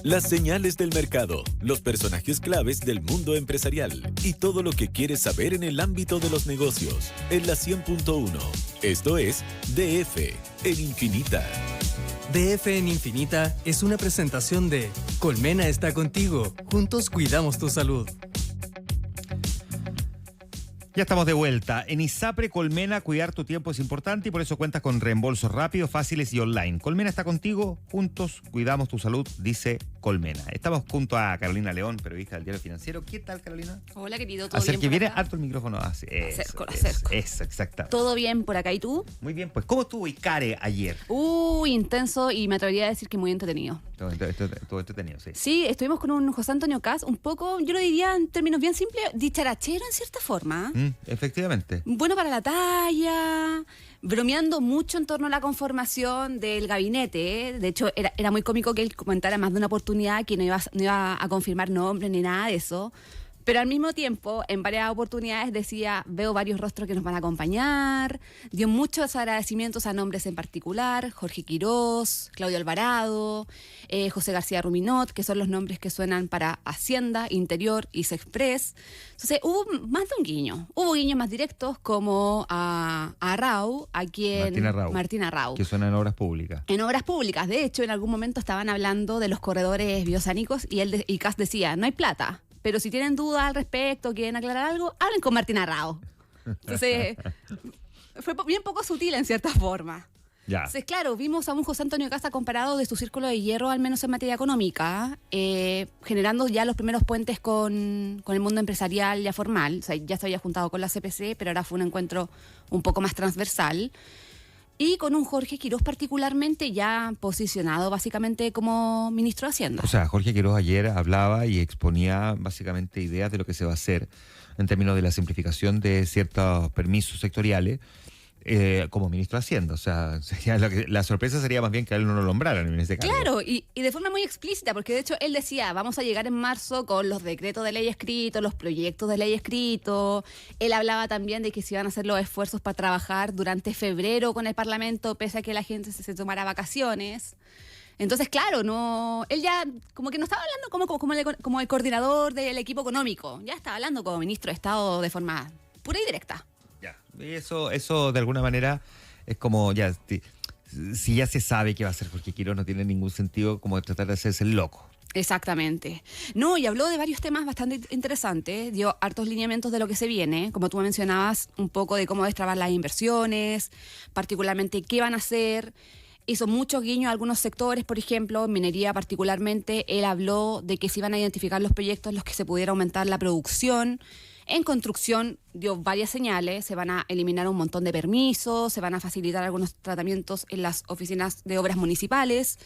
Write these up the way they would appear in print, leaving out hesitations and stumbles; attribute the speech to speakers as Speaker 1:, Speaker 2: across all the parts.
Speaker 1: Las señales del mercado, los personajes claves del mundo empresarial y todo lo que quieres saber en el ámbito de los negocios. En la 100.1. Esto es DF en Infinita.
Speaker 2: DF en Infinita es una presentación de Colmena está contigo. Juntos cuidamos tu salud.
Speaker 3: Ya estamos de vuelta. En ISAPRE Colmena, cuidar tu tiempo es importante y por eso cuentas con reembolsos rápidos, fáciles y online. Colmena está contigo, juntos cuidamos tu salud, dice Colmena. Estamos junto a Carolina León, periodista del Diario Financiero. ¿Qué tal, Carolina?
Speaker 4: Hola, querido, ¿todo bien?
Speaker 3: Que viene
Speaker 4: acá?
Speaker 3: harto el micrófono.
Speaker 4: Acerco.
Speaker 3: Eso, exactamente.
Speaker 4: ¿Todo bien por acá y tú?
Speaker 3: Muy bien, pues ¿cómo estuvo Icare ayer?
Speaker 4: Intenso y me atrevería a decir que muy entretenido.
Speaker 3: Todo entretenido, sí.
Speaker 4: Sí, estuvimos con un José Antonio Caz, un poco, yo lo diría en términos bien simples, dicharachero en cierta forma.
Speaker 3: Efectivamente.
Speaker 4: Bueno para la talla, bromeando mucho en torno a la conformación del gabinete. De hecho, era muy cómico que él comentara más de una oportunidad que no iba a confirmar nombres ni nada de eso. Pero al mismo tiempo, en varias oportunidades decía, veo varios rostros que nos van a acompañar, dio muchos agradecimientos a nombres en particular, Jorge Quirós, Claudio Alvarado, José García Ruminot, que son los nombres que suenan para Hacienda, Interior y Sexpress. Entonces hubo más de un guiño, hubo guiños más directos como a Arrau, a quien... Martín Arrau.
Speaker 3: Que suena en obras públicas.
Speaker 4: En obras públicas, de hecho, en algún momento estaban hablando de los corredores biosánicos y Caz decía, no hay plata. Pero si tienen dudas al respecto, quieren aclarar algo, hablen con Martín Arrau. Entonces, fue bien poco sutil en cierta forma.
Speaker 3: Ya.
Speaker 4: Entonces, claro, vimos a un José Antonio Caz comparado de su círculo de hierro, al menos en materia económica, generando ya los primeros puentes con el mundo empresarial ya formal. O sea, ya se había juntado con la CPC, pero ahora fue un encuentro un poco más transversal. Y con un Jorge Quirós particularmente ya posicionado básicamente como ministro de Hacienda.
Speaker 3: O sea, Jorge Quirós ayer hablaba y exponía básicamente ideas de lo que se va a hacer en términos de la simplificación de ciertos permisos sectoriales como ministro de Hacienda. O sea, la sorpresa sería más bien que a él no lo nombraran en ese caso.
Speaker 4: Claro, y de forma muy explícita, porque de hecho él decía, vamos a llegar en marzo con los decretos de ley escritos, los proyectos de ley escritos. Él hablaba también de que se iban a hacer los esfuerzos para trabajar durante febrero con el Parlamento, pese a que la gente se tomara vacaciones. Entonces, claro, él ya como que no estaba hablando como el coordinador del equipo económico, ya estaba hablando como ministro de Estado de forma pura y directa.
Speaker 3: Ya, eso de alguna manera es como ya, si ya se sabe que va a ser Jorge Quirós, no tiene ningún sentido como tratar de hacerse el loco.
Speaker 4: Exactamente. No, y habló de varios temas bastante interesantes, dio hartos lineamientos de lo que se viene, como tú mencionabas, un poco de cómo destrabar las inversiones, particularmente qué van a hacer. Hizo muchos guiños a algunos sectores, por ejemplo, en minería particularmente. Él habló de que se iban a identificar los proyectos en los que se pudiera aumentar la producción. En construcción dio varias señales, se van a eliminar un montón de permisos, se van a facilitar algunos tratamientos en las oficinas de obras municipales.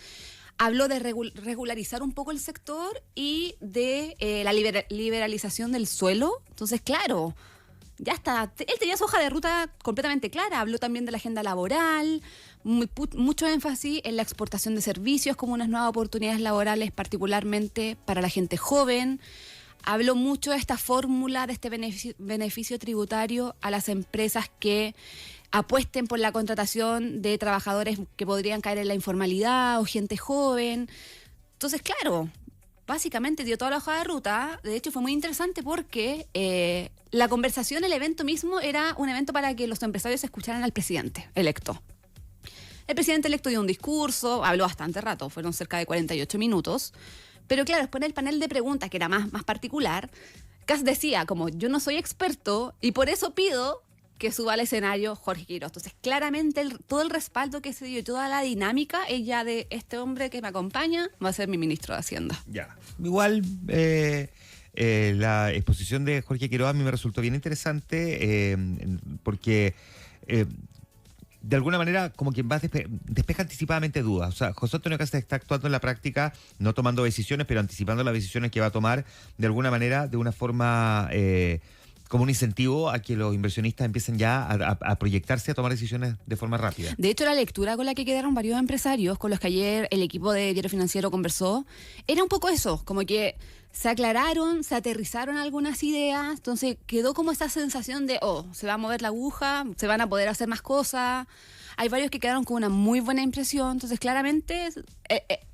Speaker 4: Habló de regularizar un poco el sector y de la liberalización del suelo. Entonces, claro, ya está. Él tenía su hoja de ruta completamente clara. Habló también de la agenda laboral, mucho énfasis en la exportación de servicios como unas nuevas oportunidades laborales, particularmente para la gente joven. Habló mucho de esta fórmula, de este beneficio tributario a las empresas que apuesten por la contratación de trabajadores que podrían caer en la informalidad o gente joven. Entonces, claro, básicamente dio toda la hoja de ruta. De hecho, fue muy interesante porque la conversación, el evento mismo, era un evento para que los empresarios escucharan al presidente electo. El presidente electo dio un discurso, habló bastante rato, fueron cerca de 48 minutos. Pero claro, después en el panel de preguntas, que era más particular, Caz decía, como yo no soy experto y por eso pido que suba al escenario Jorge Quirós. Entonces, claramente todo el respaldo que se dio y toda la dinámica es ya de este hombre que me acompaña, va a ser mi ministro de Hacienda.
Speaker 3: Ya. Igual la exposición de Jorge Quirós a mí me resultó bien interesante porque... de alguna manera, como quien va despeja anticipadamente dudas. O sea, José Antonio Caz está actuando en la práctica, no tomando decisiones, pero anticipando las decisiones que va a tomar, de alguna manera, de una forma como un incentivo a que los inversionistas empiecen ya a proyectarse, a tomar decisiones de forma rápida.
Speaker 4: De hecho, la lectura con la que quedaron varios empresarios, con los que ayer el equipo de Diario Financiero conversó, era un poco eso, como que se aclararon, se aterrizaron algunas ideas, entonces quedó como esa sensación de, se va a mover la aguja, se van a poder hacer más cosas. Hay varios que quedaron con una muy buena impresión, entonces claramente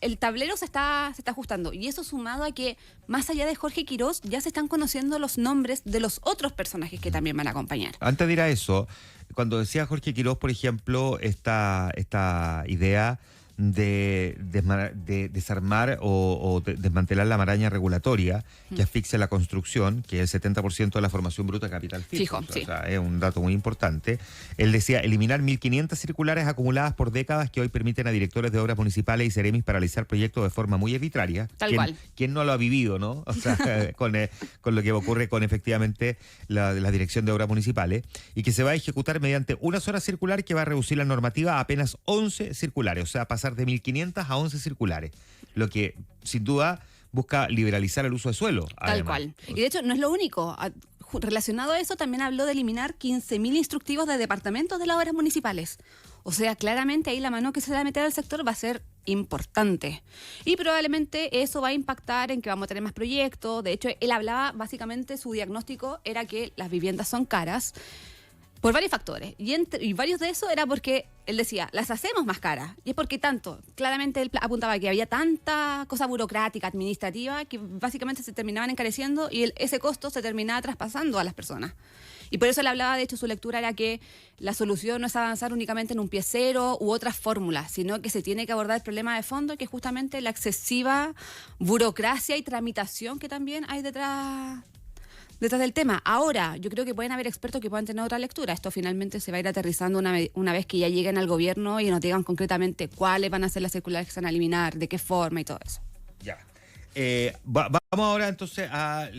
Speaker 4: el tablero se está ajustando. Y eso sumado a que, más allá de Jorge Quirós, ya se están conociendo los nombres de los otros personajes que también van a acompañar.
Speaker 3: Antes de ir a eso, cuando decía Jorge Quirós, por ejemplo, esta idea de desarmar o desmantelar la maraña regulatoria que asfixia la construcción, que es el 70% de la formación bruta de capital fijo. O sea, es un dato muy importante. Él decía, eliminar 1.500 circulares acumuladas por décadas que hoy permiten a directores de obras municipales y seremis paralizar proyectos de forma muy arbitraria.
Speaker 4: Tal cual.
Speaker 3: ¿Quién no lo ha vivido, no? O sea, con lo que ocurre con efectivamente la dirección de obras municipales, y que se va a ejecutar mediante una sola circular que va a reducir la normativa a apenas 11 circulares, o sea, pasar de 1.500 a 11 circulares, lo que sin duda busca liberalizar el uso de suelo.
Speaker 4: Tal cual. Y de hecho no es lo único. Relacionado a eso también habló de eliminar 15.000 instructivos de departamentos de las obras municipales. O sea, claramente ahí la mano que se va a meter al sector va a ser importante. Y probablemente eso va a impactar en que vamos a tener más proyectos. De hecho, él hablaba, básicamente su diagnóstico era que las viviendas son caras por varios factores. Y varios de eso era porque él decía, las hacemos más caras. Y es porque claramente él apuntaba que había tanta cosa burocrática, administrativa, que básicamente se terminaban encareciendo y ese costo se terminaba traspasando a las personas. Y por eso él hablaba, de hecho, su lectura era que la solución no es avanzar únicamente en un pie cero u otras fórmulas, sino que se tiene que abordar el problema de fondo, que es justamente la excesiva burocracia y tramitación que también hay detrás del tema. Ahora, yo creo que pueden haber expertos que puedan tener otra lectura. Esto finalmente se va a ir aterrizando una vez que ya lleguen al gobierno y nos digan concretamente cuáles van a ser las circulares que se van a eliminar, de qué forma y todo eso.
Speaker 3: Ya. Vamos ahora entonces a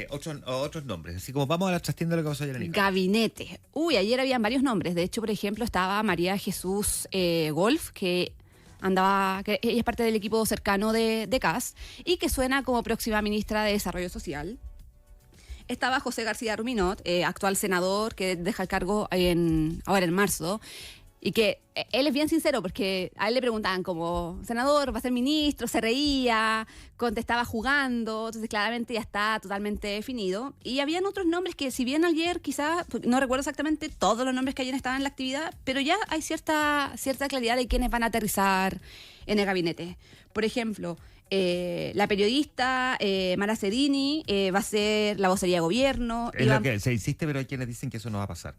Speaker 3: otros nombres, así como vamos a la trastienda de lo que vamos a hacer en
Speaker 4: Gabinete. Ayer habían varios nombres. De hecho, por ejemplo, estaba María Jesús Golf, que ella es parte del equipo cercano de CAS y que suena como próxima ministra de Desarrollo Social. Estaba José García Ruminot, actual senador, que deja el cargo ahora en marzo, y que él es bien sincero, porque a él le preguntaban como, senador, ¿va a ser ministro? Se reía, contestaba jugando, entonces claramente ya está totalmente definido. Y habían otros nombres que, si bien ayer quizás, no recuerdo exactamente todos los nombres que ayer estaban en la actividad, pero ya hay cierta claridad de quiénes van a aterrizar en el gabinete. Por ejemplo, la periodista Mara Cedini va a ser la vocería de gobierno.
Speaker 3: Es lo que se insiste, pero hay quienes dicen que eso no va a pasar.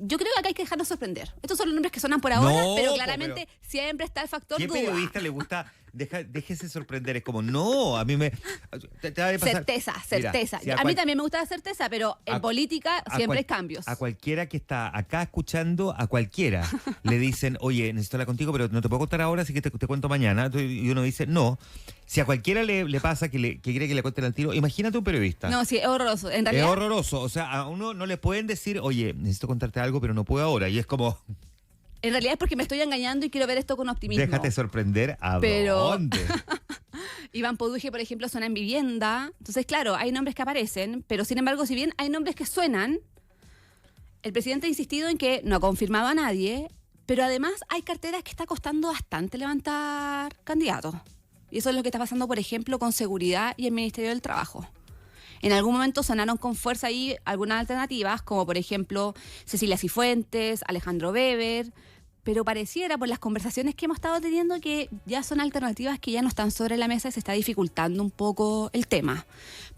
Speaker 4: Yo creo que acá hay que dejarnos sorprender. Estos son los nombres que sonan por ahora, pero claramente siempre está el factor
Speaker 3: duda. ¿Qué periodista le gusta? Déjese sorprender. Es como, no, a mí me... Te va a pasar.
Speaker 4: Certeza. Mira, a mí también me gusta la certeza, pero en política siempre hay cambios.
Speaker 3: A cualquiera que está acá escuchando, a cualquiera le dicen, oye, necesito hablar contigo, pero no te puedo contar ahora, así que te cuento mañana. Y uno dice, no. Si a cualquiera le pasa que quiere que le cuenten al tiro, imagínate un periodista.
Speaker 4: No, sí, es horroroso. En realidad,
Speaker 3: es horroroso. O sea, a uno no le pueden decir, oye, necesito contarte algo, pero no puedo ahora. Y es como...
Speaker 4: En realidad es porque me estoy engañando y quiero ver esto con optimismo.
Speaker 3: Déjate sorprender dónde.
Speaker 4: Iván Poduje, por ejemplo, suena en vivienda. Entonces, claro, hay nombres que aparecen, pero sin embargo, si bien hay nombres que suenan, el presidente ha insistido en que no ha confirmado a nadie, pero además hay carteras que está costando bastante levantar candidatos. Y eso es lo que está pasando, por ejemplo, con seguridad y el Ministerio del Trabajo. En algún momento sonaron con fuerza ahí algunas alternativas, como por ejemplo Cecilia Cifuentes, Alejandro Weber, pero pareciera por las conversaciones que hemos estado teniendo que ya son alternativas que ya no están sobre la mesa y se está dificultando un poco el tema.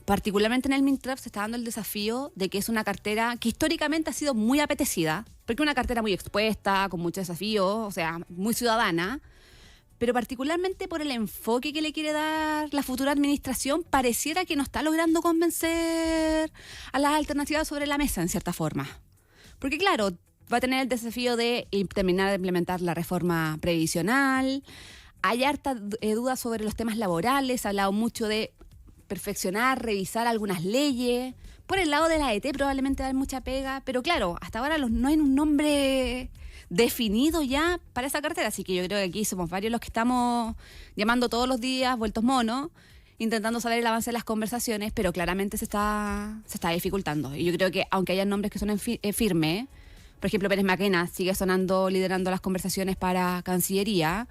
Speaker 4: Particularmente en el Mintraf se está dando el desafío de que es una cartera que históricamente ha sido muy apetecida, porque es una cartera muy expuesta, con muchos desafíos, o sea, muy ciudadana, pero particularmente por el enfoque que le quiere dar la futura administración, pareciera que no está logrando convencer a las alternativas sobre la mesa, en cierta forma. Porque claro, va a tener el desafío de terminar de implementar la reforma previsional, hay harta dudas sobre los temas laborales, se ha hablado mucho de perfeccionar, revisar algunas leyes. Por el lado de la ET probablemente va a haber mucha pega, pero claro, hasta ahora no hay un nombre definido ya para esa cartera, así que yo creo que aquí somos varios los que estamos llamando todos los días, vueltos monos, intentando saber el avance de las conversaciones, pero claramente se está dificultando. Y yo creo que aunque haya nombres que suenen firmes, por ejemplo Pérez Maquena sigue sonando, liderando las conversaciones para Cancillería.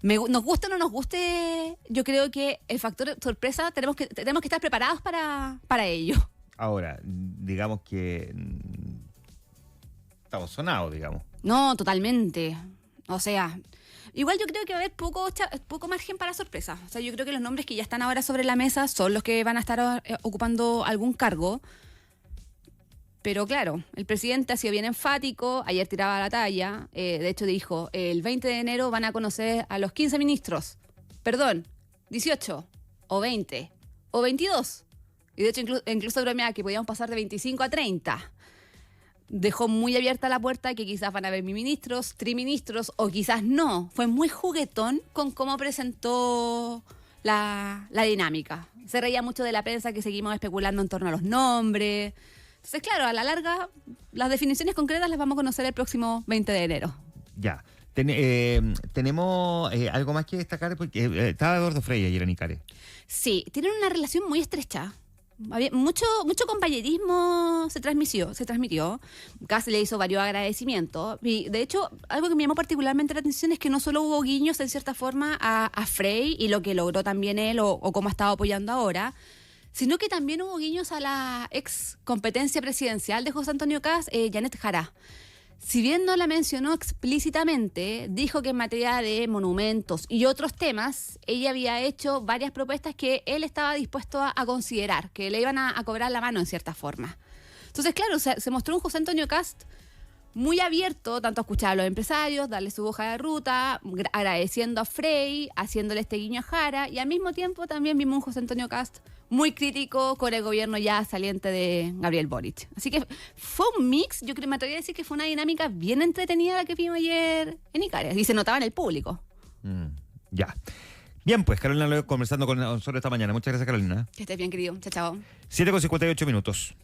Speaker 4: Nos guste o no nos guste, yo creo que el factor sorpresa tenemos que estar preparados para ello.
Speaker 3: Ahora, digamos que estamos sonados, digamos.
Speaker 4: No, totalmente. O sea, igual yo creo que va a haber poco margen para sorpresa. O sea, yo creo que los nombres que ya están ahora sobre la mesa son los que van a estar ocupando algún cargo. Pero claro, el presidente ha sido bien enfático, ayer tiraba la talla, de hecho dijo, el 20 de enero van a conocer a los 15 ministros, perdón, 18, o 20, o 22. Y de hecho incluso bromeaba que podíamos pasar de 25 a 30. Dejó muy abierta la puerta que quizás van a haber ministros, triministros, o quizás no. Fue muy juguetón con cómo presentó la dinámica. Se reía mucho de la prensa que seguimos especulando en torno a los nombres. Entonces, claro, a la larga, las definiciones concretas las vamos a conocer el próximo 20 de enero.
Speaker 3: Ya. Tenemos algo más que destacar, porque estaba Eduardo Frei ayer en Icares.
Speaker 4: Sí, tienen una relación muy estrecha. Mucho compañerismo se transmitió. Kast le hizo varios agradecimientos. Y de hecho, algo que me llamó particularmente la atención es que no solo hubo guiños, en cierta forma, a Frei y lo que logró también él o cómo ha estado apoyando ahora, sino que también hubo guiños a la ex competencia presidencial de José Antonio Kast, Janet Jara. Si bien no la mencionó explícitamente, dijo que en materia de monumentos y otros temas, ella había hecho varias propuestas que él estaba dispuesto a considerar, que le iban a cobrar la mano en cierta forma. Entonces, claro, se mostró un José Antonio Kast muy abierto, tanto a escuchar a los empresarios, darle su hoja de ruta, agradeciendo a Frei, haciéndole este guiño a Jara, y al mismo tiempo también vimos un José Antonio Kast muy crítico con el gobierno ya saliente de Gabriel Boric. Así que fue un mix, yo creo, me atrevería a decir que fue una dinámica bien entretenida la que vimos ayer en Icares, y se notaba en el público.
Speaker 3: Ya. Bien, pues Carolina Loyo conversando con nosotros esta mañana. Muchas gracias, Carolina.
Speaker 4: Que estés bien, querido. Chao, chao.
Speaker 3: 7:58 minutos.